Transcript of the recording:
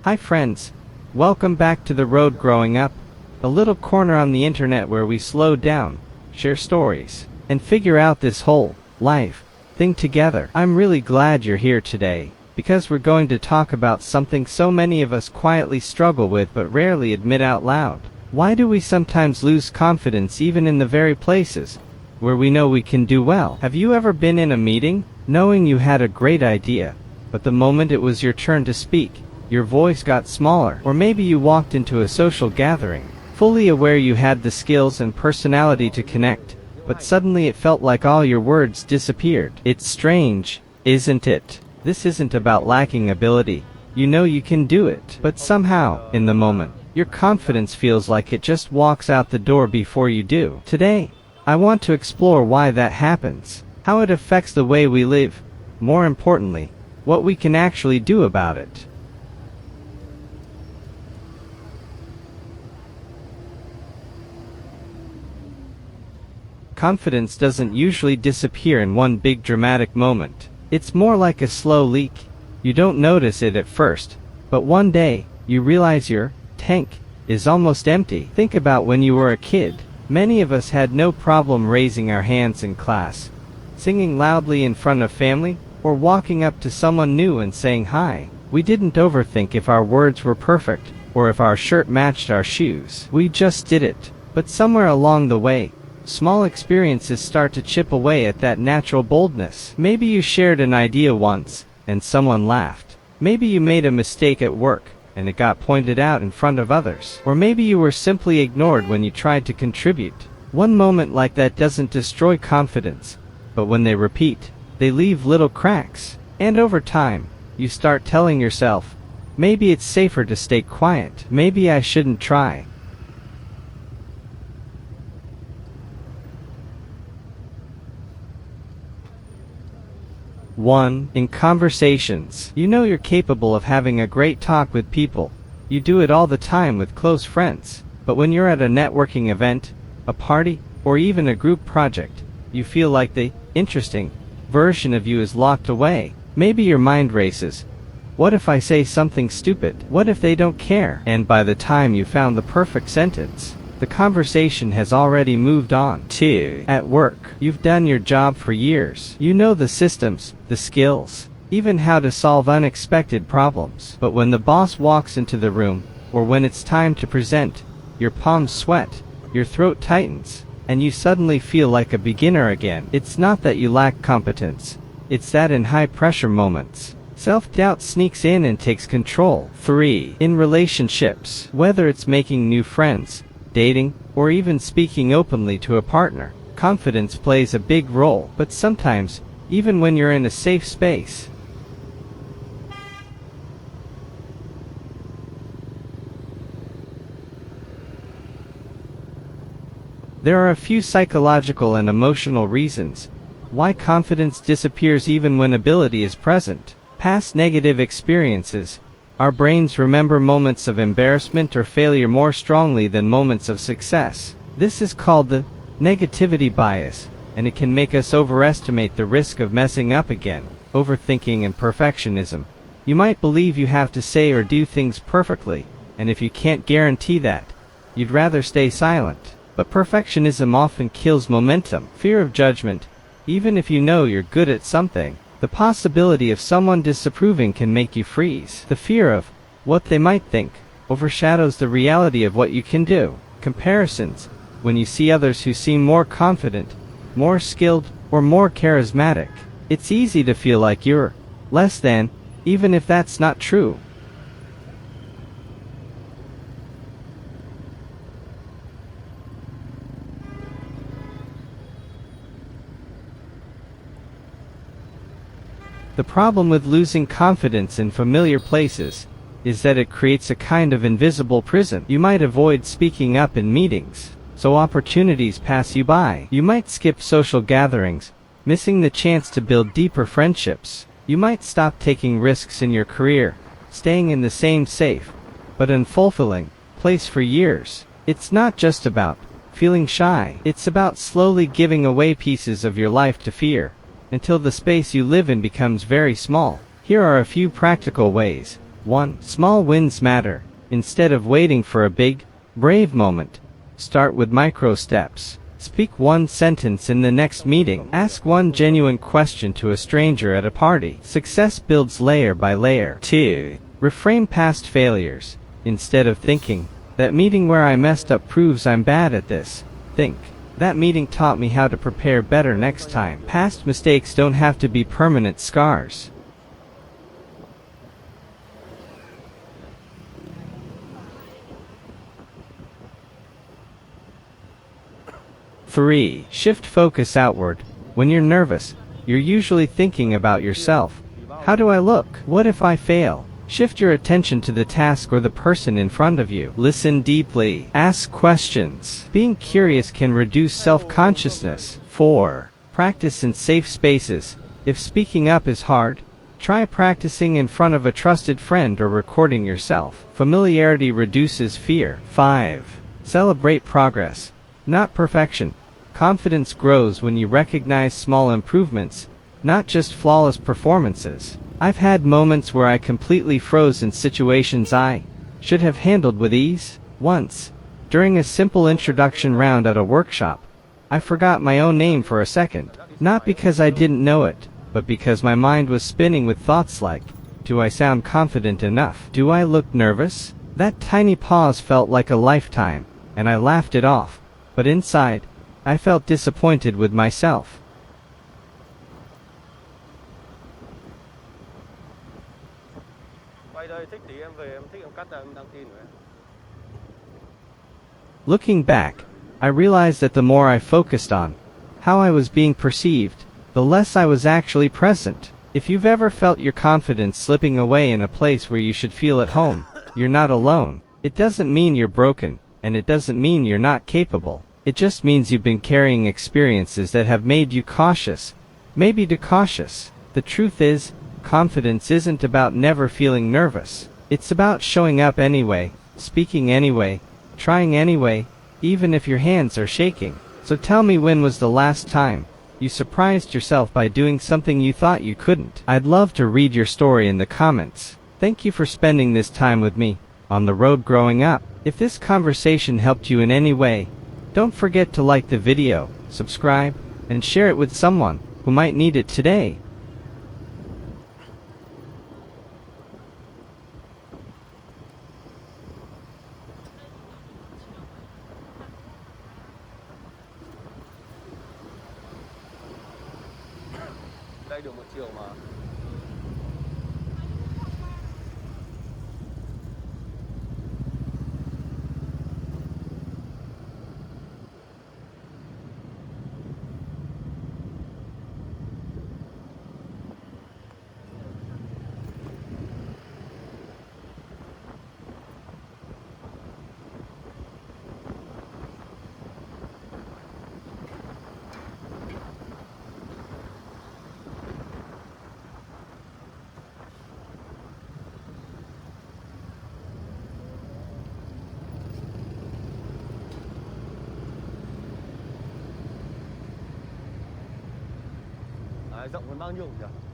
Hi friends, welcome back to The Road Growing Up, a little corner on the internet where we slow down, share stories, and figure out this whole life thing together. I'm really glad you're here today, because we're going to talk about something so many of us quietly struggle with but rarely admit out loud. Why do we sometimes lose confidence even in the very places where we know we can do well? Have you ever been in a meeting, knowing you had a great idea, but the moment it was your turn to speak, your voice got smaller? Or maybe you walked into a social gathering, fully aware you had the skills and personality to connect, but suddenly it felt like all your words disappeared. It's strange, isn't it? This isn't about lacking ability. You know you can do it, but somehow, in the moment, your confidence feels like it just walks out the door before you do. Today, I want to explore why that happens, how it affects the way we live, more importantly, what we can actually do about it. Confidence doesn't usually disappear in one big dramatic moment. It's more like a slow leak. You don't notice it at first, but one day, you realize your tank is almost empty. Think about when you were a kid. Many of us had no problem raising our hands in class, singing loudly in front of family, or walking up to someone new and saying hi. We didn't overthink if our words were perfect, or if our shirt matched our shoes. We just did it. But somewhere along the way, small experiences start to chip away at that natural boldness. Maybe you shared an idea once, and someone laughed. Maybe you made a mistake at work, and it got pointed out in front of others. Or maybe you were simply ignored when you tried to contribute. One moment like that doesn't destroy confidence, but when they repeat, they leave little cracks. And over time, you start telling yourself, maybe it's safer to stay quiet. Maybe I shouldn't try. One, in conversations. You know you're capable of having a great talk with people. You do it all the time with close friends. But when you're at a networking event, a party, or even a group project, you feel like the interesting version of you is locked away. Maybe your mind races. What if I say something stupid? What if they don't care? And by the time you found the perfect sentence, the conversation has already moved on. 2. At work. You've done your job for years. You know the systems, the skills, even how to solve unexpected problems. But when the boss walks into the room, or when it's time to present, your palms sweat, your throat tightens, and you suddenly feel like a beginner again. It's not that you lack competence. It's that in high-pressure moments, self-doubt sneaks in and takes control. 3. In relationships. Whether it's making new friends, dating, or even speaking openly to a partner, confidence plays a big role. But sometimes, even when you're in a safe space, there are a few psychological and emotional reasons why confidence disappears even when ability is present. Past negative experiences. Our brains remember moments of embarrassment or failure more strongly than moments of success. This is called the negativity bias, and it can make us overestimate the risk of messing up again. Overthinking and perfectionism. You might believe you have to say or do things perfectly, and if you can't guarantee that, you'd rather stay silent. But perfectionism often kills momentum. Fear of judgment. Even if you know you're good at something, the possibility of someone disapproving can make you freeze. The fear of what they might think overshadows the reality of what you can do. Comparisons. When you see others who seem more confident, more skilled, or more charismatic, it's easy to feel like you're less than, even if that's not true. The problem with losing confidence in familiar places is that it creates a kind of invisible prison. You might avoid speaking up in meetings, so opportunities pass you by. You might skip social gatherings, missing the chance to build deeper friendships. You might stop taking risks in your career, staying in the same safe, but unfulfilling, place for years. It's not just about feeling shy. It's about slowly giving away pieces of your life to fear, until the space you live in becomes very small. Here are a few practical ways 1. Small wins matter. Instead of waiting for a big, brave moment, start with micro steps. Speak one sentence in the next meeting. Ask one genuine question to a stranger at a party. Success builds layer by layer. 2. Reframe past failures. Instead of thinking, that meeting where I messed up proves I'm bad at this, think, that meeting taught me how to prepare better next time. Past mistakes don't have to be permanent scars. 3. Shift focus outward. When you're nervous, you're usually thinking about yourself. How do I look? What if I fail? Shift your attention to the task or the person in front of you. Listen deeply. Ask questions. Being curious can reduce self-consciousness. 4. Practice in safe spaces. If speaking up is hard, try practicing in front of a trusted friend or recording yourself. Familiarity reduces fear. 5. Celebrate progress, not perfection. Confidence grows when you recognize small improvements, not just flawless performances. I've had moments where I completely froze in situations I should have handled with ease. Once, during a simple introduction round at a workshop, I forgot my own name for a second. Not because I didn't know it, but because my mind was spinning with thoughts like, do I sound confident enough? Do I look nervous? That tiny pause felt like a lifetime, and I laughed it off. But inside, I felt disappointed with myself. Looking back, I realized that the more I focused on how I was being perceived, the less I was actually present. If you've ever felt your confidence slipping away in a place where you should feel at home, you're not alone. It doesn't mean you're broken, and it doesn't mean you're not capable. It just means you've been carrying experiences that have made you cautious, maybe too cautious. The truth is, confidence isn't about never feeling nervous. It's about showing up anyway, speaking anyway, trying anyway, even if your hands are shaking. So tell me, when was the last time you surprised yourself by doing something you thought you couldn't? I'd love to read your story in the comments. Thank you for spending this time with me on the road growing up. If this conversation helped you in any way, don't forget to like the video, subscribe, and share it with someone who might need it today. Đây được 1 triệu mà. Rộng hơn bao nhiêu nhỉ?